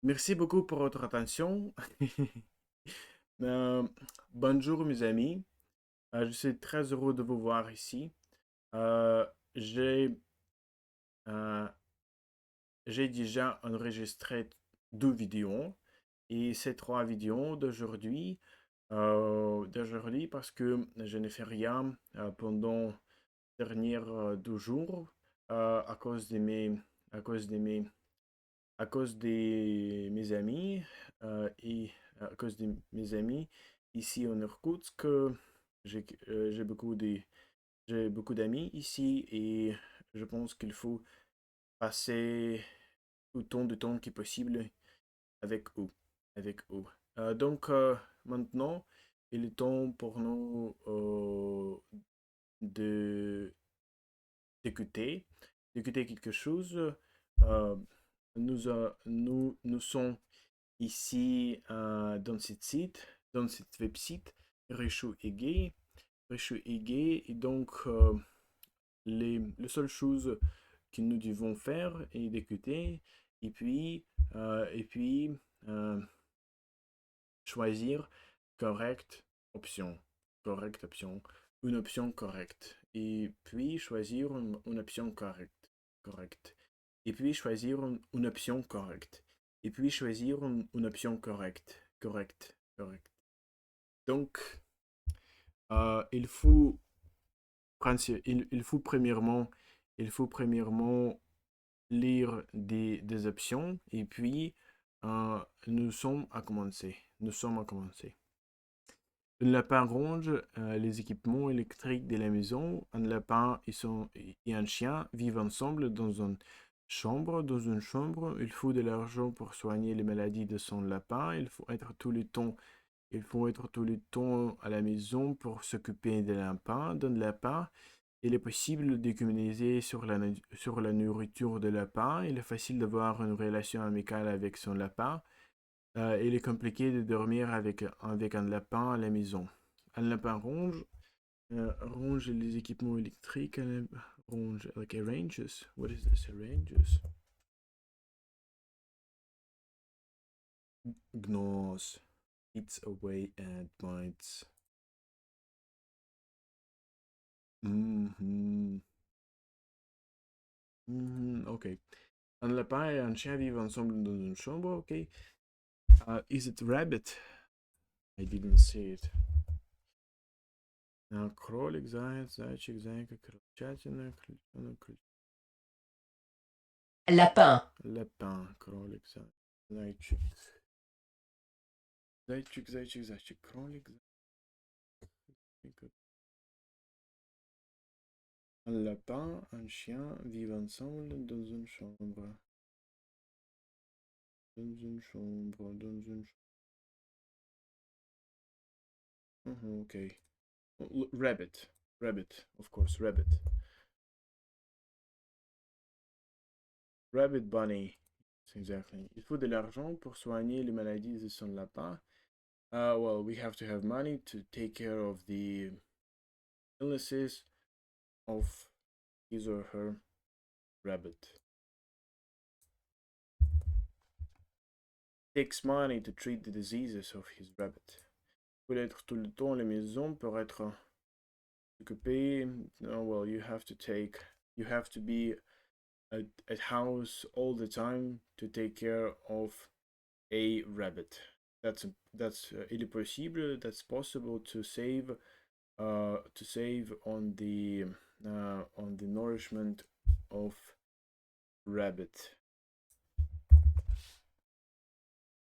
Merci beaucoup pour votre attention. Euh, Bonjour mes amis. Je suis très heureux de vous voir ici. Euh, j'ai euh, j'ai déjà enregistré 2 vidéos et ces 3 vidéos d'aujourd'hui parce que je n'ai fait rien pendant les derniers 2 jours à cause de à cause de mes à cause de mes amis et à cause de mes amis ici en Irkoutsk, j'ai j'ai j'ai beaucoup d'amis ici et je pense qu'il faut passer autant de temps que possible avec eux. Avec eux. Maintenant, il est temps pour nous de d'écouter, d'écouter quelque chose. Euh, nous sommes ici dans dans cette website, Réchaud et Gay. Réchaud et Gay, et donc les seules choses que nous devons faire est d'écouter et puis, et puis euh, choisir correcte option, correcte option, une option correcte, et puis choisir une option correcte, et puis choisir une option correcte, et puis choisir une option correcte. Donc, il faut il faut il faut premièrement lire des options et puis nous sommes à commencer. Nous sommes à commencer. Un lapin ronge les équipements électriques de la maison. Un lapin et un chien vivent ensemble dans une chambre. Dans une chambre, il faut de l'argent pour soigner les maladies de son lapin. Il faut être tout le temps à la maison pour s'occuper des lapins. Dans le lapin, il est possible d'économiser sur la nourriture de lapin. Il est facile d'avoir une relation amicale avec son lapin. Il est compliqué de dormir avec un lapin à la maison. Un lapin ronge les équipements électriques. Ronge, like arranges. What is this? Arranges. Gnaws. Eats away and bites. Mhm. Ok. Un lapin et un chien vivent ensemble dans une chambre. Ok. Is it rabbit? I didn't see it. Кролик, заяц, зайчик, зайка, крольчатина, Lapin. lapin, кролик, зайчик, зайчик, кролик, зайчик. Un lapin, un chien vivent ensemble dans une chambre. Dans une chambre. Okay. Rabbit. Rabbit, of course, rabbit. Rabbit bunny. Exactly. Il faut de l'argent pour soigner les maladies de son lapin. Well, we have to have money to take care of the illnesses of his or her rabbit. Takes money to treat the diseases of his rabbit. Pour être tout le temps à la maison pour être occupé. Oh, well, you have to be at house all the time to take care of a rabbit. Il est possible. That's possible to save on the nourishment of rabbit.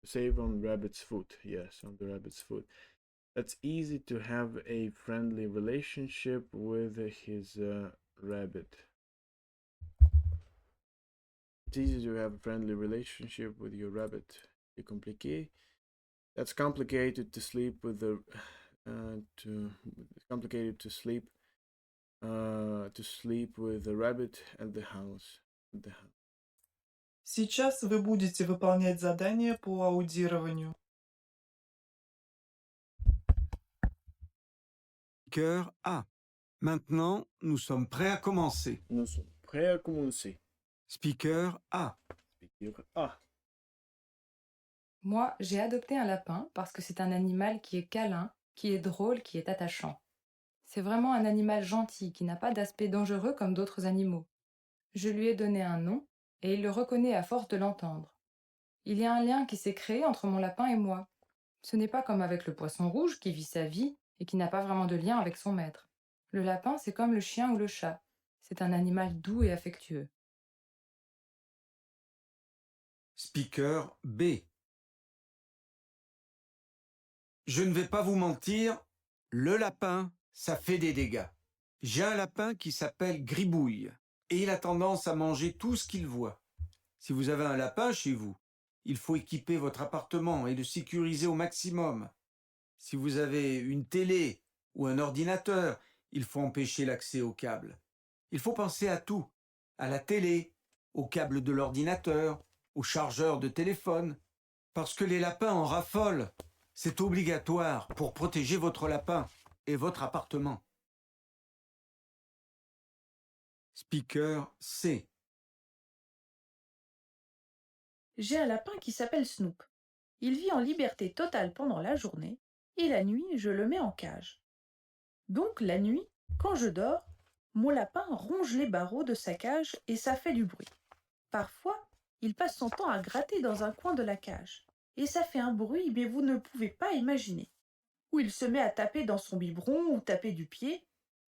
Save on rabbit's food. Yes, on the rabbit's food. That's easy to have a friendly relationship with his rabbit. It's easy to have a friendly relationship with your rabbit. C'est compliqué. That's complicated to sleep with the to complicated to sleep with the rabbit at the house. At the house. Сейчас вы будете выполнять задание по аудированию. Cœur A. Maintenant, nous sommes prêts à commencer. Nous sommes prêts à commencer. Speaker A. Speaker A. Moi, j'ai adopté un lapin parce que c'est un animal qui est câlin, qui est drôle, qui est attachant. C'est vraiment un animal gentil qui n'a pas d'aspect dangereux comme d'autres animaux. Je lui ai donné un nom et il le reconnaît à force de l'entendre. Il y a un lien qui s'est créé entre mon lapin et moi. Ce n'est pas comme avec le poisson rouge qui vit sa vie et qui n'a pas vraiment de lien avec son maître. Le lapin, c'est comme le chien ou le chat. C'est un animal doux et affectueux. Speaker B. Je ne vais pas vous mentir, le lapin, ça fait des dégâts. J'ai un lapin qui s'appelle Gribouille et il a tendance à manger tout ce qu'il voit. Si vous avez un lapin chez vous, il faut équiper votre appartement et le sécuriser au maximum. Si vous avez une télé ou un ordinateur, il faut empêcher l'accès au câble. Il faut penser à tout, à la télé, au câble de l'ordinateur, au chargeur de téléphone, parce que les lapins en raffolent. C'est obligatoire pour protéger votre lapin et votre appartement. Speaker C. J'ai un lapin qui s'appelle Snoop. Il vit en liberté totale pendant la journée et la nuit, je le mets en cage. Donc la nuit, quand je dors, mon lapin ronge les barreaux de sa cage et ça fait du bruit. Parfois, il passe son temps à gratter dans un coin de la cage et ça fait un bruit mais vous ne pouvez pas imaginer. Ou il se met à taper dans son biberon ou taper du pied.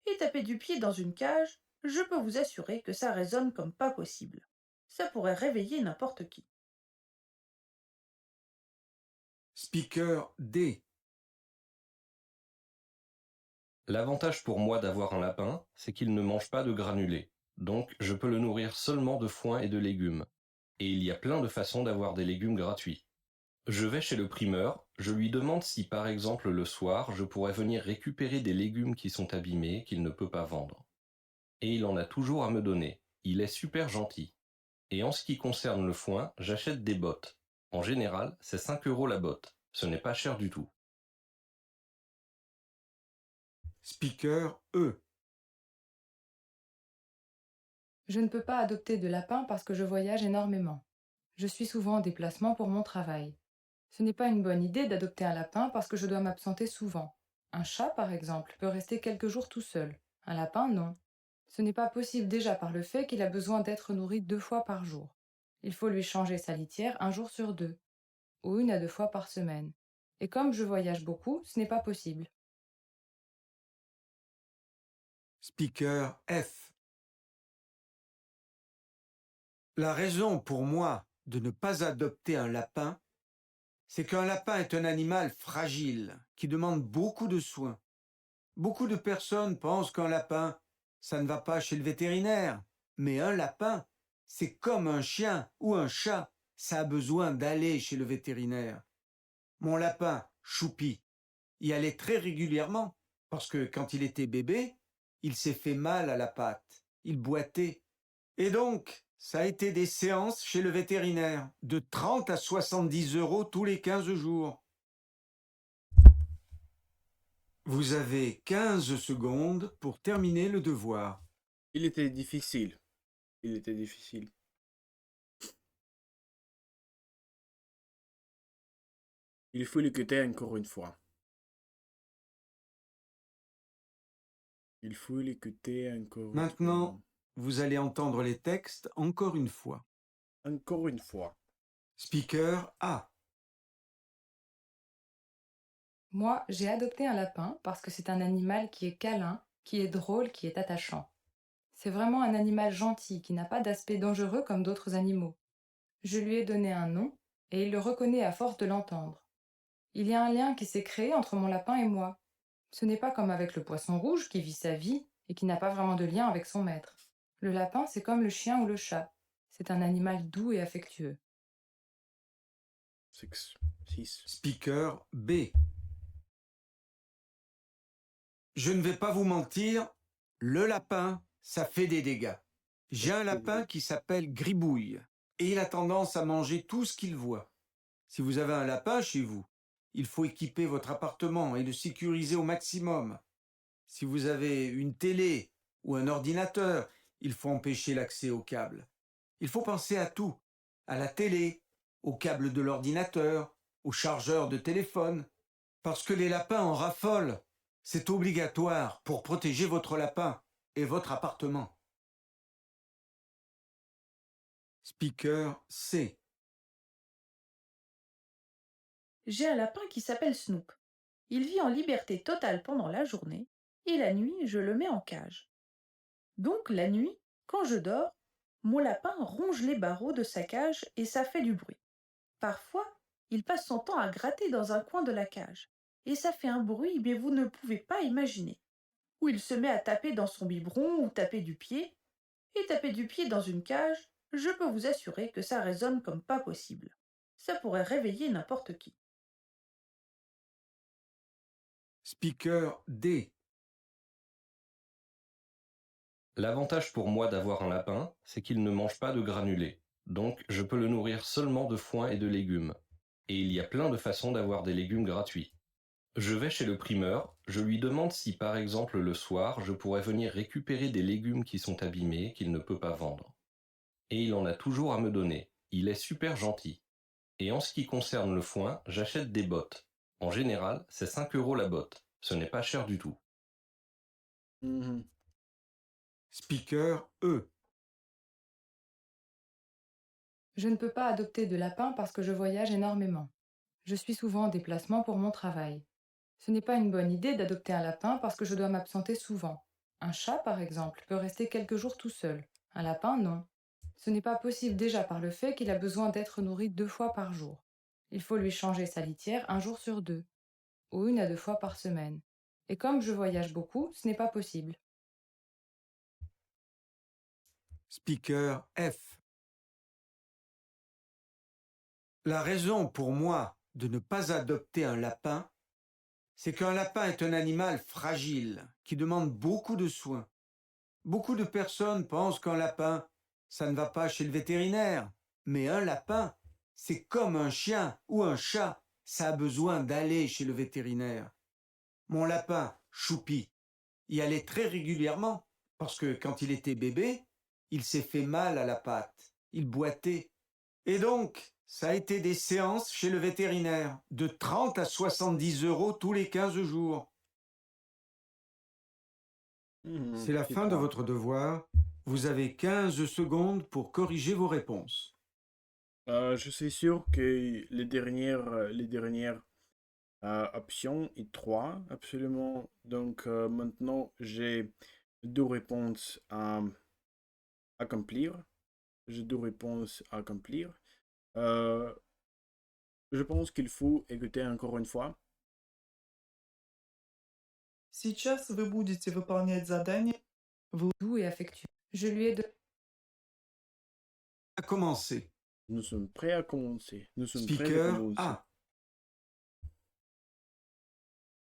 Et taper du pied dans une cage, je peux vous assurer que ça résonne comme pas possible. Ça pourrait réveiller n'importe qui. Speaker D. L'avantage pour moi d'avoir un lapin, c'est qu'il ne mange pas de granulés. Donc, je peux le nourrir seulement de foin et de légumes. Et il y a plein de façons d'avoir des légumes gratuits. Je vais chez le primeur, je lui demande si par exemple le soir, je pourrais venir récupérer des légumes qui sont abîmés, qu'il ne peut pas vendre. Et il en a toujours à me donner. Il est super gentil. Et en ce qui concerne le foin, j'achète des bottes. En général, c'est 5 € la botte. Ce n'est pas cher du tout. Speaker E. Je ne peux pas adopter de lapin parce que je voyage énormément. Je suis souvent en déplacement pour mon travail. Ce n'est pas une bonne idée d'adopter un lapin parce que je dois m'absenter souvent. Un chat, par exemple, peut rester quelques jours tout seul. Un lapin, non. Ce n'est pas possible déjà par le fait qu'il a besoin d'être nourri 2 fois par jour. Il faut lui changer sa litière 1 jour sur 2, ou 1 à 2 fois par semaine. Et comme je voyage beaucoup, ce n'est pas possible. Speaker F. La raison pour moi de ne pas adopter un lapin, c'est qu'un lapin est un animal fragile qui demande beaucoup de soins. Beaucoup de personnes pensent qu'un lapin, ça ne va pas chez le vétérinaire. Mais un lapin, c'est comme un chien ou un chat, ça a besoin d'aller chez le vétérinaire. Mon lapin, Choupi, y allait très régulièrement parce que quand il était bébé, il s'est fait mal à la patte, il boitait. Et donc, ça a été des séances chez le vétérinaire, de 30 à 70 € tous les 15 jours. Vous avez 15 secondes pour terminer le devoir. Il était difficile. Il était difficile. Il faut l'écouter encore une fois. Il faut l'écouter encore une Maintenant, fois. vous allez entendre les textes encore une fois. Encore une fois. Speaker A. Moi, j'ai adopté un lapin parce que c'est un animal qui est câlin, qui est drôle, qui est attachant. C'est vraiment un animal gentil qui n'a pas d'aspect dangereux comme d'autres animaux. Je lui ai donné un nom et il le reconnaît à force de l'entendre. Il y a un lien qui s'est créé entre mon lapin et moi. Ce n'est pas comme avec le poisson rouge qui vit sa vie et qui n'a pas vraiment de lien avec son maître. Le lapin, c'est comme le chien ou le chat. C'est un animal doux et affectueux. 6. Speaker B. Je ne vais pas vous mentir, le lapin, ça fait des dégâts. J'ai un lapin qui s'appelle Gribouille et il a tendance à manger tout ce qu'il voit. Si vous avez un lapin chez vous, il faut équiper votre appartement et le sécuriser au maximum. Si vous avez une télé ou un ordinateur, il faut empêcher l'accès au câble. Il faut penser à tout, à la télé, au câble de l'ordinateur, au chargeur de téléphone, parce que les lapins en raffolent. C'est obligatoire pour protéger votre lapin et votre appartement. Speaker C. J'ai un lapin qui s'appelle Snoop. Il vit en liberté totale pendant la journée et la nuit, je le mets en cage. Donc la nuit, quand je dors, mon lapin ronge les barreaux de sa cage et ça fait du bruit. Parfois, il passe son temps à gratter dans un coin de la cage et ça fait un bruit, mais vous ne pouvez pas imaginer. Ou il se met à taper dans son biberon ou taper du pied. Et taper du pied dans une cage, je peux vous assurer que ça résonne comme pas possible. Ça pourrait réveiller n'importe qui. Speaker D. L'avantage pour moi d'avoir un lapin, c'est qu'il ne mange pas de granulés. Donc je peux le nourrir seulement de foin et de légumes. Et il y a plein de façons d'avoir des légumes gratuits. Je vais chez le primeur, je lui demande si par exemple le soir je pourrais venir récupérer des légumes qui sont abîmés qu'il ne peut pas vendre. Et il en a toujours à me donner. Il est super gentil. Et en ce qui concerne le foin, j'achète des bottes. En général, c'est 5 € la botte. Ce n'est pas cher du tout. Mhm. Speaker E. Je ne peux pas adopter de lapin parce que je voyage énormément. Je suis souvent en déplacement pour mon travail. Ce n'est pas une bonne idée d'adopter un lapin parce que je dois m'absenter souvent. Un chat, par exemple, peut rester quelques jours tout seul. Un lapin, non. Ce n'est pas possible déjà par le fait qu'il a besoin d'être nourri 2 fois par jour. Il faut lui changer sa litière 1 jour sur 2, ou 1 à 2 fois par semaine. Et comme je voyage beaucoup, ce n'est pas possible. Speaker F. La raison pour moi de ne pas adopter un lapin, c'est qu'un lapin est un animal fragile qui demande beaucoup de soins. Beaucoup de personnes pensent qu'un lapin, ça ne va pas chez le vétérinaire. Mais un lapin, c'est comme un chien ou un chat, ça a besoin d'aller chez le vétérinaire. Mon lapin, Choupi, y allait très régulièrement parce que quand il était bébé, il s'est fait mal à la patte, il boitait. Et donc, ça a été des séances chez le vétérinaire, de 30 à 70 € tous les 15 jours. C'est la fin de Super. votre devoir. Vous avez 15 secondes pour corriger vos réponses. Je suis sûr que les dernières options et 3, absolument. Donc maintenant, j'ai 2 réponses à accomplir. J'ai 2 réponses à accomplir. Euh, je pense qu'il faut écouter encore une fois. Сейчас вы будете выполнять задание. Doux et affectueux. Je lui ai donné À commencer. Nous sommes prêts à commencer. Nous sommes prêts à Speaker commencer. A.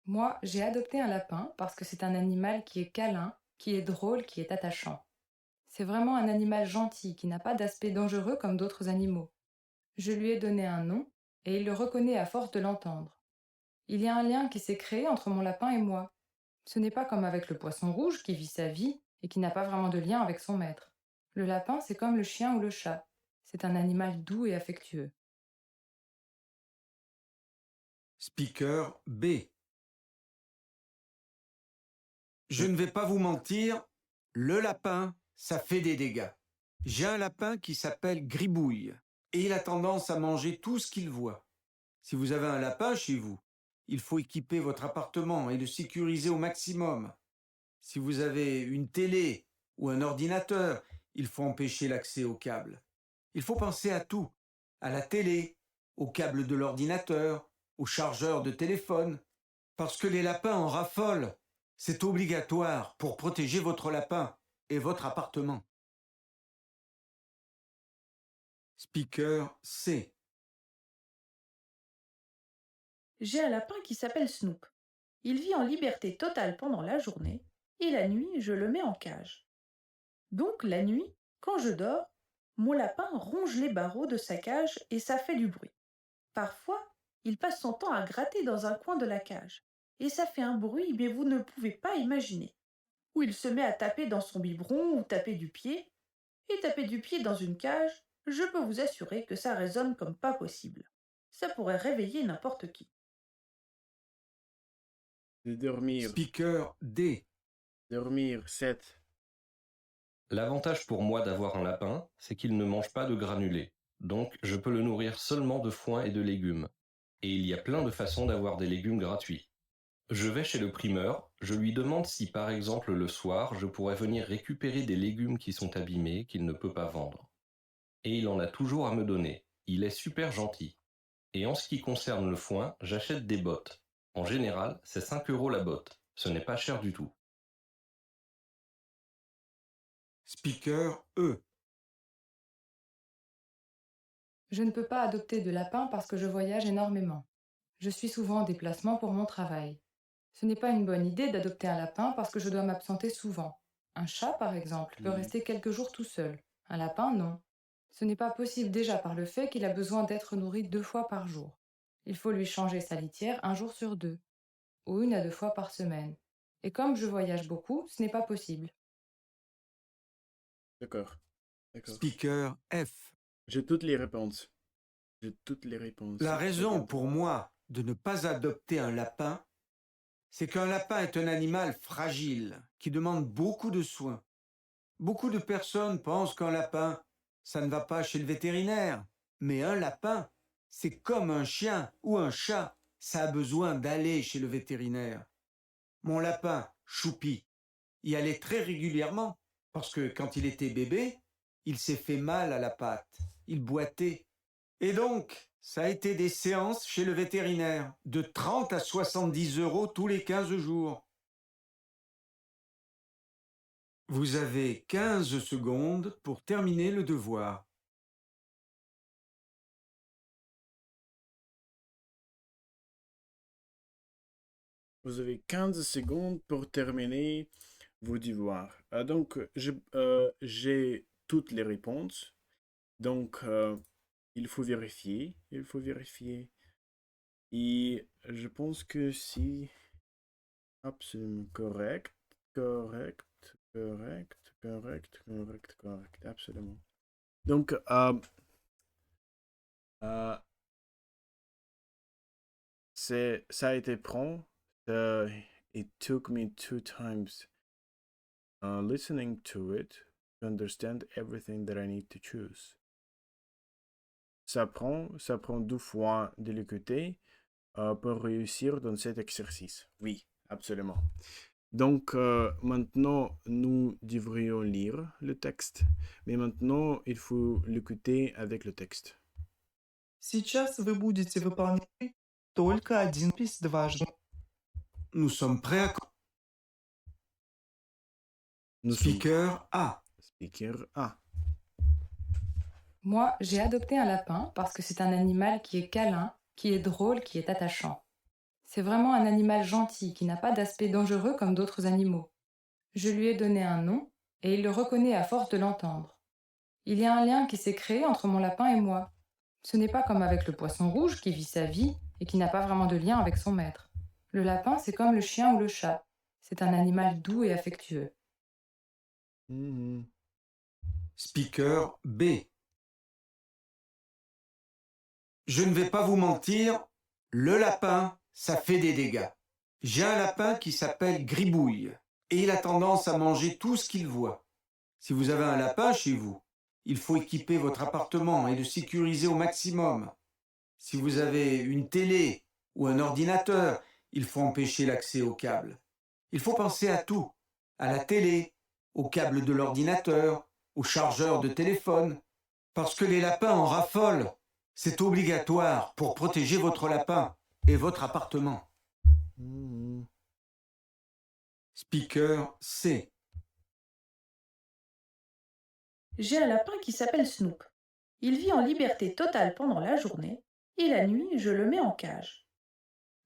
Moi, j'ai adopté un lapin parce que c'est un animal qui est câlin, qui est drôle, qui est attachant. C'est vraiment un animal gentil qui n'a pas d'aspect dangereux comme d'autres animaux. Je lui ai donné un nom et il le reconnaît à force de l'entendre. Il y a un lien qui s'est créé entre mon lapin et moi. Ce n'est pas comme avec le poisson rouge qui vit sa vie et qui n'a pas vraiment de lien avec son maître. Le lapin, c'est comme le chien ou le chat. C'est un animal doux et affectueux. Speaker B. Je ne vais pas vous mentir, le lapin, ça fait des dégâts. J'ai un lapin qui s'appelle Gribouille et il a tendance à manger tout ce qu'il voit. Si vous avez un lapin chez vous, il faut équiper votre appartement et le sécuriser au maximum. Si vous avez une télé ou un ordinateur, il faut empêcher l'accès au câble. Il faut penser à tout, à la télé, au câble de l'ordinateur, au chargeur de téléphone, parce que les lapins en raffolent. C'est obligatoire pour protéger votre lapin et votre appartement. Speaker C. J'ai un lapin qui s'appelle Snoop. Il vit en liberté totale pendant la journée et la nuit, je le mets en cage. Donc la nuit, quand je dors, mon lapin ronge les barreaux de sa cage et ça fait du bruit. Parfois, il passe son temps à gratter dans un coin de la cage et ça fait un bruit, mais vous ne pouvez pas imaginer. Ou il se met à taper dans son biberon ou taper du pied. Et taper du pied dans une cage, je peux vous assurer que ça résonne comme pas possible. Ça pourrait réveiller n'importe qui. De dormir. Speaker D. Dormir, 7. L'avantage pour moi d'avoir un lapin, c'est qu'il ne mange pas de granulés. Donc, je peux le nourrir seulement de foin et de légumes. Et il y a plein de façons d'avoir des légumes gratuits. Je vais chez le primeur, je lui demande si par exemple le soir, je pourrais venir récupérer des légumes qui sont abîmés, qu'il ne peut pas vendre. Et il en a toujours à me donner. Il est super gentil. Et en ce qui concerne le foin, j'achète des bottes. En général, c'est 5 € la botte. Ce n'est pas cher du tout. Speaker E. Je ne peux pas adopter de lapin parce que je voyage énormément. Je suis souvent en déplacement pour mon travail. Ce n'est pas une bonne idée d'adopter un lapin parce que je dois m'absenter souvent. Un chat, par exemple, peut rester quelques jours tout seul. Un lapin, non. Ce n'est pas possible déjà par le fait qu'il a besoin d'être nourri 2 fois par jour. Il faut lui changer sa litière 1 jour sur 2, ou 1 à 2 fois par semaine. Et comme je voyage beaucoup, ce n'est pas possible. D'accord. D'accord. Speaker F. J'ai toutes les réponses. J'ai toutes les réponses. La raison pour moi de ne pas adopter un lapin, c'est qu'un lapin est un animal fragile qui demande beaucoup de soins. Beaucoup de personnes pensent qu'un lapin, ça ne va pas chez le vétérinaire. Mais un lapin, c'est comme un chien ou un chat, ça a besoin d'aller chez le vétérinaire. Mon lapin, Choupi, y allait très régulièrement parce que quand il était bébé, il s'est fait mal à la patte, il boitait. Et donc, ça a été des séances chez le vétérinaire, de 30 à 70 € tous les 15 jours. Vous avez 15 secondes pour terminer le devoir. Vous avez 15 secondes pour terminer vos devoirs. Donc, j'ai toutes les réponses. Donc, il faut vérifier. Il faut vérifier. Et je pense que c'est absolument correct. Correct. Correct. Correct. Correct. Correct. Absolument. Donc, ça a été prêt. It took me 2 times listening to it to understand everything that I need to choose. Ça prend 2 fois de l'écouter pour réussir dans cet exercice. Oui, absolument. Donc, maintenant, nous devrions lire le texte, mais maintenant, il faut l'écouter avec le texte. Сейчас вы будете выполнять только один пись дважды. Nous sommes prêts à... Nous sommes- Speaker A. Speaker A. Moi, j'ai adopté un lapin parce que c'est un animal qui est câlin, qui est drôle, qui est attachant. C'est vraiment un animal gentil qui n'a pas d'aspect dangereux comme d'autres animaux. Je lui ai donné un nom et il le reconnaît à force de l'entendre. Il y a un lien qui s'est créé entre mon lapin et moi. Ce n'est pas comme avec le poisson rouge qui vit sa vie et qui n'a pas vraiment de lien avec son maître. Le lapin, c'est comme le chien ou le chat. C'est un animal doux et affectueux. Mhm. Speaker B. Je ne vais pas vous mentir, le lapin, ça fait des dégâts. J'ai un lapin qui s'appelle Gribouille et il a tendance à manger tout ce qu'il voit. Si vous avez un lapin chez vous, il faut équiper votre appartement et le sécuriser au maximum. Si vous avez une télé ou un ordinateur, il faut empêcher l'accès au câble. Il faut penser à tout, à la télé, au câble de l'ordinateur, au chargeur de téléphone, parce que les lapins en raffolent. C'est obligatoire pour protéger votre lapin et votre appartement. Mhm. Speaker C. J'ai un lapin qui s'appelle Snoop. Il vit en liberté totale pendant la journée et la nuit, je le mets en cage.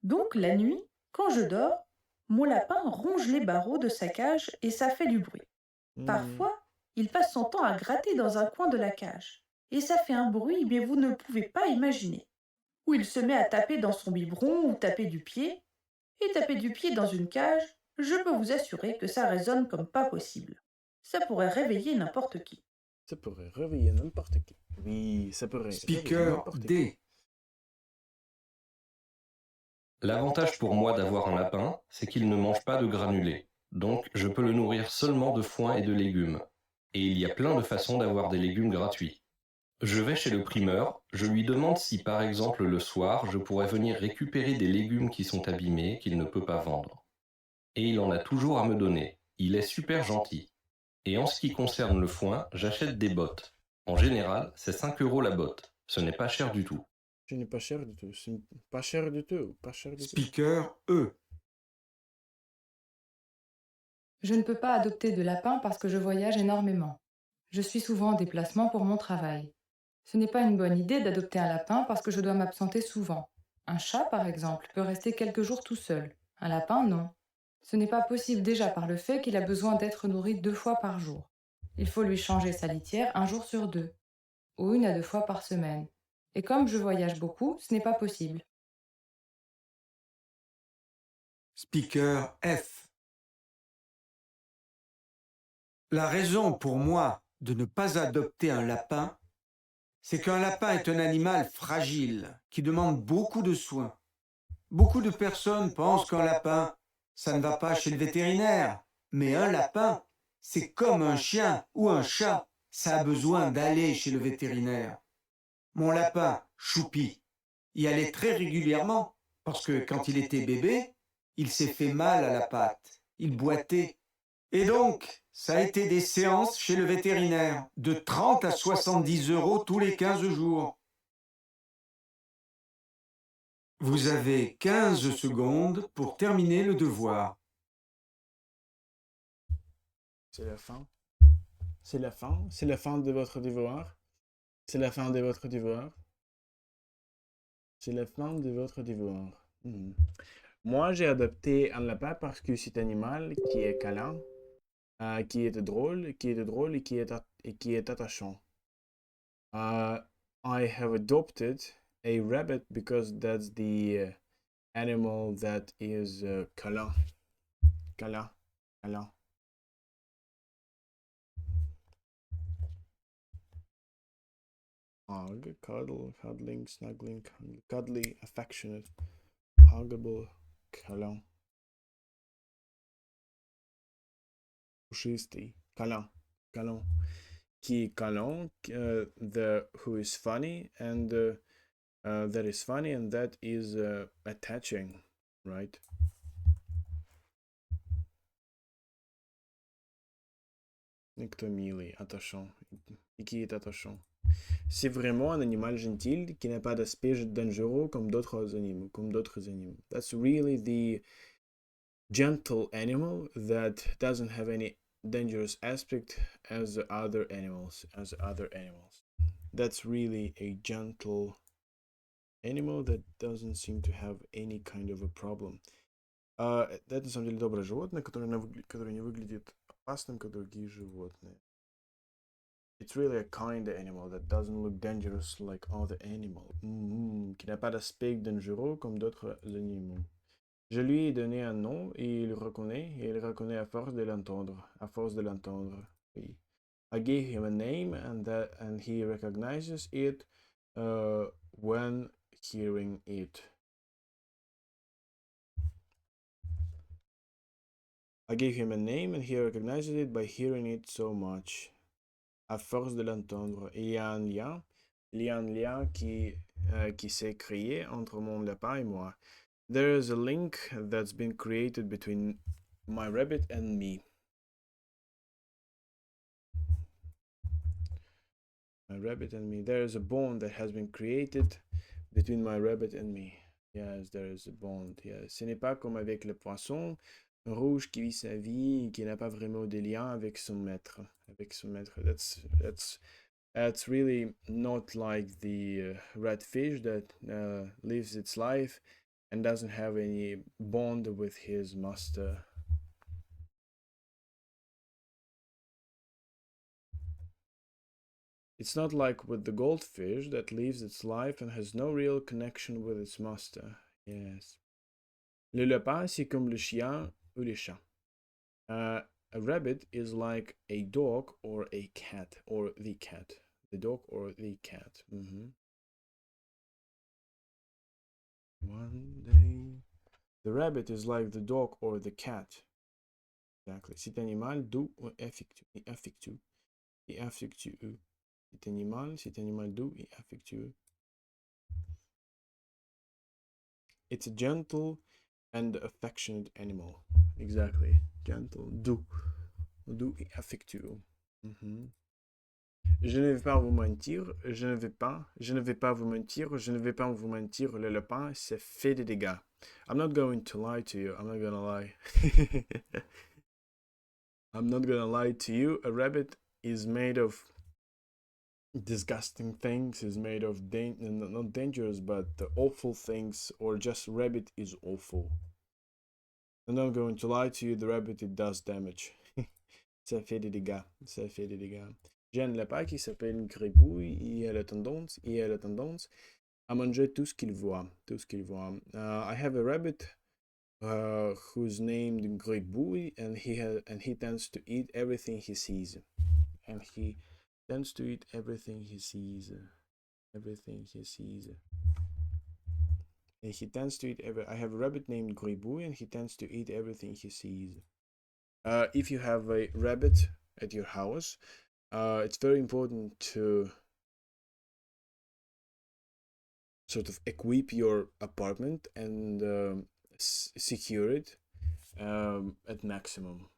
Donc la nuit, quand je dors, mon lapin ronge les barreaux de sa cage et ça fait du bruit. Parfois, il passe son temps à gratter dans un coin de la cage. Et ça fait un bruit, mais vous ne pouvez pas imaginer. Ou il se met à taper dans son biberon ou taper du pied. Et taper du pied dans une cage, je peux vous assurer que ça résonne comme pas possible. Ça pourrait réveiller n'importe qui. Ça pourrait réveiller n'importe qui. Oui, ça pourrait réveiller Speaker n'importe qui. D. L'avantage pour moi d'avoir un lapin, c'est qu'il ne mange pas de granulés. Donc, je peux le nourrir seulement de foin et de légumes. Et il y a plein de façons d'avoir des légumes gratuits. Je vais chez le primeur, je lui demande si par exemple le soir, je pourrais venir récupérer des légumes qui sont abîmés, qu'il ne peut pas vendre. Et il en a toujours à me donner. Il est super gentil. Et en ce qui concerne le foin, j'achète des bottes. En général, c'est 5 € la botte. Ce n'est pas cher du tout. Ce n'est pas cher du tout. C'est pas cher du tout. Pas cher du tout. Speaker E. Je ne peux pas adopter de lapin parce que je voyage énormément. Je suis souvent en déplacement pour mon travail. Ce n'est pas une bonne idée d'adopter un lapin parce que je dois m'absenter souvent. Un chat, par exemple, peut rester quelques jours tout seul. Un lapin, non. Ce n'est pas possible déjà par le fait qu'il a besoin d'être nourri 2 fois par jour. Il faut lui changer sa litière 1 jour sur 2, ou 1 à 2 fois par semaine. Et comme je voyage beaucoup, ce n'est pas possible. Speaker F. La raison pour moi de ne pas adopter un lapin, c'est qu'un lapin est un animal fragile qui demande beaucoup de soins. Beaucoup de personnes pensent qu'un lapin, ça ne va pas chez le vétérinaire. Mais un lapin, c'est comme un chien ou un chat, ça a besoin d'aller chez le vétérinaire. Mon lapin, Choupi, y allait très régulièrement parce que quand il était bébé, il s'est fait mal à la patte, il boitait. Et donc, ça a été des séances chez le vétérinaire, de 30 à 70 € tous les 15 jours. Vous avez 15 secondes pour terminer le devoir. C'est la fin. C'est la fin. C'est la fin de votre devoir. C'est la fin de votre devoir. C'est la fin de votre devoir. Moi, j'ai adopté un lapin parce que c'est un animal qui est câlin, qui est drôle et qui est attachant. I have adopted a rabbit because that's the animal that is câlin. Câlin. Câlin. Hug, cuddle, cuddling, snuggling, cuddly, affectionate, huggable, câlin. Puszysty, câlin, câlin. Qui est câlin, who is funny and that is funny and that is attaching, right? Nectomili, attachant. Et qui est attachant. C'est vraiment un animal gentil qui n'a pas d'aspect dangereux comme d'autres animaux, That's really the gentle animal that doesn't have any dangerous aspect as other animals. That's really a gentle animal that doesn't seem to have any kind of a problem. Это на самом деле доброе животное, которое не выглядит опасным, как другие животные. It's really a kind animal that doesn't look dangerous like other animals. Qui n'a pas d'aspect dangereux comme d'autres animaux. Je lui ai donné un nom et il reconnaît à force de l'entendre. Oui. I gave him a name and he recognizes it when hearing it. I gave him a name and he recognizes it by hearing it so much. À force de l'entendre. Il y a un lien qui s'est créé entre mon lapin et moi. There is a link that's been created between my rabbit and me. There is a bond that has been created between my rabbit and me. Yes, there is a bond. Yes. Ce n'est pas comme avec le poisson rouge qui vit sa vie et qui n'a pas vraiment de lien avec son maître. That's really not like the red fish that lives its life and doesn't have any bond with his master. It's not like with the goldfish that lives its life and has no real connection with its master. Yes. Le lapin, c'est comme le chien ou le chat. A rabbit is like a dog or a cat, or the cat. The dog or the cat. One day The rabbit is like the dog or the cat. Exactly. Cet animal doux et affectueux. Et affectueux. Cet animal doux et affectueux. It's a gentle and affectionate animal. Exactly. Gentle, doux. Doux et affectueux. Je ne vais pas vous mentir, je ne vais pas vous mentir, je ne vais pas vous mentir, le lapin, c'est fait des dégâts. I'm not going to lie to you, I'm not gonna lie. I'm not gonna lie to you, a rabbit is made of disgusting things, is made of, not dangerous, but awful things, or just rabbit is awful. I'm not going to lie to you, the rabbit, it does damage. Ça fait des dégâts, ça fait des dégâts. J'ai un lapin qui s'appelle Gribouille, il a la tendance à manger tout ce qu'il voit, I have a rabbit who's named Gribouille, and he tends to eat everything he sees. And he tends to eat everything he sees. Everything he sees. And he tends to eat I have a rabbit named Gribouille, and he tends to eat everything he sees. If you have a rabbit at your house, it's very important to sort of equip your apartment and secure it at maximum.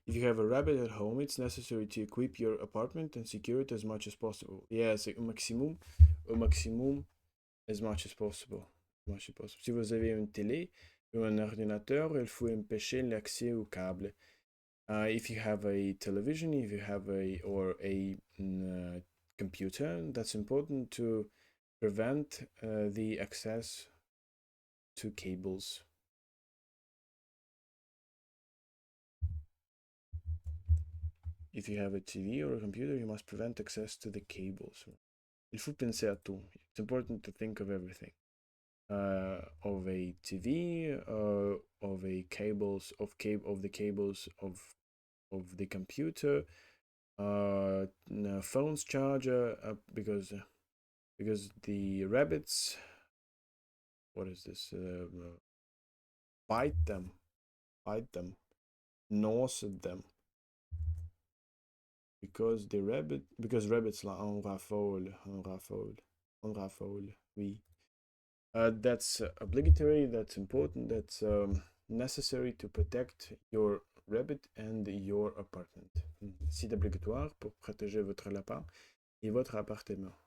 If you have a rabbit at home, it's necessary to equip your apartment and secure it as much as possible. Yes, au maximum, as much as possible. Si vous avez une télé ou un ordinateur, il faut empêcher l'accès au câble. If you have a television, if you have a computer, that's important to prevent the access to cables. If you have a TV or a computer, you must prevent access to the cables. Il faut penser à tout. It's important to think of everything. Of a TV, of the cables of the computer, phone's charger, because the rabbits, what is this? Bite them, gnaws at them. Because rabbits là, on raffole, oui. That's obligatory, that's important, that's necessary to protect your rabbit and your apartment. C'est obligatoire pour protéger votre lapin et votre appartement.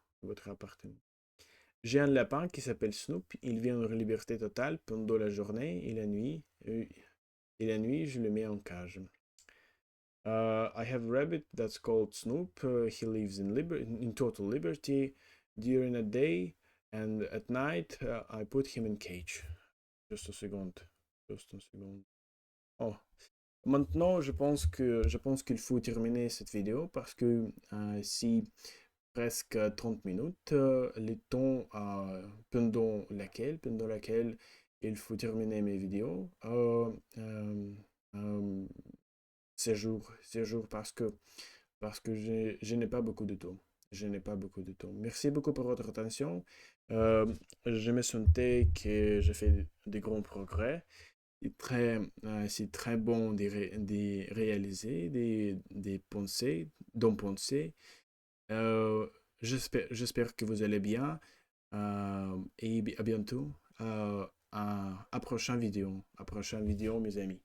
J'ai un lapin qui s'appelle Snoop, il vit en liberté totale pendant la journée et la nuit. Je le mets en cage. I have a rabbit that's called Snoop. He lives in total liberty during a day, and at night I put him in cage. Juste une seconde. Oh. Maintenant, je pense qu'il faut terminer cette vidéo parce que si presque 30 minutes, le temps pendant laquelle il faut terminer mes vidéos. Ces jours parce que je n'ai pas beaucoup de temps. Merci beaucoup pour votre attention. Je me sentais que j'ai fait des grands progrès. C'est très bon de réaliser des pensées, d'en penser. J'espère que vous allez bien et à bientôt. À prochaine vidéo, mes amis.